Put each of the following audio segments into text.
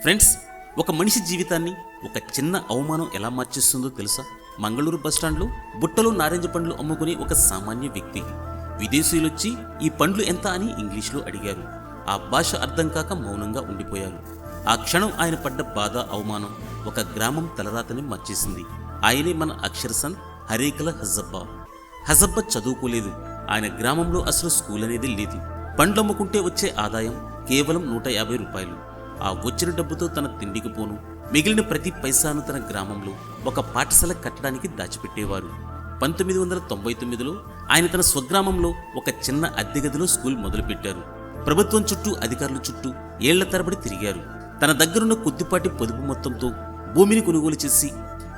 Friends, ఒక మనిషి జీవితాన్ని ఒక చిన్న అవమానం ఎలా మార్చేస్తుందో తెలుసా? మంగళూరు బస్టాండ్లో బుట్టలో నారింజ పండ్లు అమ్ముకునే ఒక సామాన్య వ్యక్తి. విదేశీయులొచ్చి ఈ పండ్లు ఎంత అని ఇంగ్లీష్లో అడిగారు. ఆ భాష అర్థం కాక మౌనంగా ఉండిపోయారు. ఆ క్షణం ఆయన పడ్డ బాధ, అవమానం ఒక గ్రామం తలరాతని మార్చేసింది. ఆయనే మన అక్షరసన్ హరేకల హజబ్బ. హజబ్బ చదువుకోలేదు. ఆయన గ్రామంలో అసలు స్కూల్ అనేది లేదు. పండ్లమ్ముకుంటే వచ్చే ఆదాయం కేవలం 150 రూపాయలు. ఆ వచ్చిన డబ్బుతో తన తిండికి పోను, మిగిలిన ప్రతి పైసాను తన గ్రామంలో ఒక పాఠశాల కట్టడానికి దాచిపెట్టేవారు. 1999లో ఆయన తన స్వగ్రామంలో ఒక చిన్న అద్దె గదిలో స్కూల్ మొదలుపెట్టారు. ప్రభుత్వం చుట్టూ, అధికారుల చుట్టూ ఏళ్ల తరబడి తిరిగారు. తన దగ్గరున్న కొద్దిపాటి పొదుపు మొత్తంతో భూమిని కొనుగోలు చేసి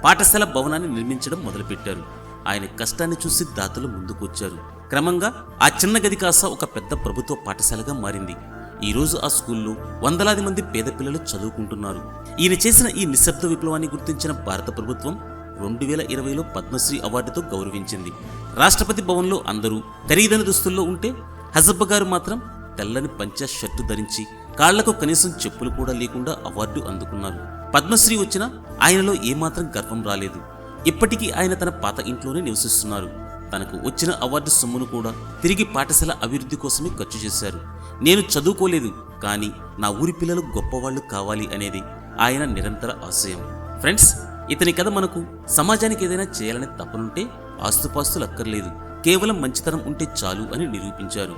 పాఠశాల భవనాన్ని నిర్మించడం మొదలుపెట్టారు. ఆయన కష్టాన్ని చూసి దాతలు ముందుకొచ్చారు. క్రమంగా ఆ చిన్న గది కాస్త ఒక పెద్ద ప్రభుత్వ పాఠశాలగా మారింది. ఈ రోజు ఆ స్కూల్లో వందలాది మంది పేద పిల్లలు చదువుకుంటున్నారు. ఈయన చేసిన ఈ నిశ్శబ్ద విప్లవాన్ని గుర్తించిన భారత ప్రభుత్వం 2020లో పద్మశ్రీ అవార్డుతో గౌరవించింది. రాష్ట్రపతి భవన్లో అందరూ ఖరీదైన దుస్తుల్లో ఉంటే హజబ్బ గారు మాత్రం తెల్లని పంచా షర్టు ధరించి కాళ్లకు కనీసం చెప్పులు కూడా లేకుండా అవార్డు అందుకున్నారు. పద్మశ్రీ వచ్చినా ఆయనలో ఏమాత్రం గర్వం రాలేదు. ఇప్పటికీ ఆయన తన పాత ఇంట్లోనే నివసిస్తున్నారు. తనకు వచ్చిన అవార్డు సొమ్మును కూడా తిరిగి పాఠశాల అభివృద్ధి కోసమే ఖర్చు చేశారు. నేను చదువుకోలేదు, కానీ నా ఊరి పిల్లలు గొప్పవాళ్లు కావాలి అనేది ఆయన నిరంతర ఆశయం. ఫ్రెండ్స్, ఇతని కథ మనకు సమాజానికి ఏదైనా చేయాలనే తపనుంటే ఆస్తుపాస్తులు అక్కర్లేదు, కేవలం మంచితనం ఉంటే చాలు అని నిరూపించారు.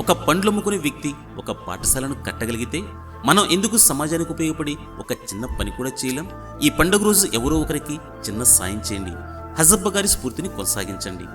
ఒక పండ్లమ్ముకునే వ్యక్తి ఒక పాఠశాలను కట్టగలిగితే మనం ఎందుకు సమాజానికి ఉపయోగపడి ఒక చిన్న పని కూడా చేయలేం? ఈ పండుగ రోజు ఎవరో ఒకరికి చిన్న సాయం చేయండి. హజబ్బ గారి స్ఫూర్తిని కొనసాగించండి.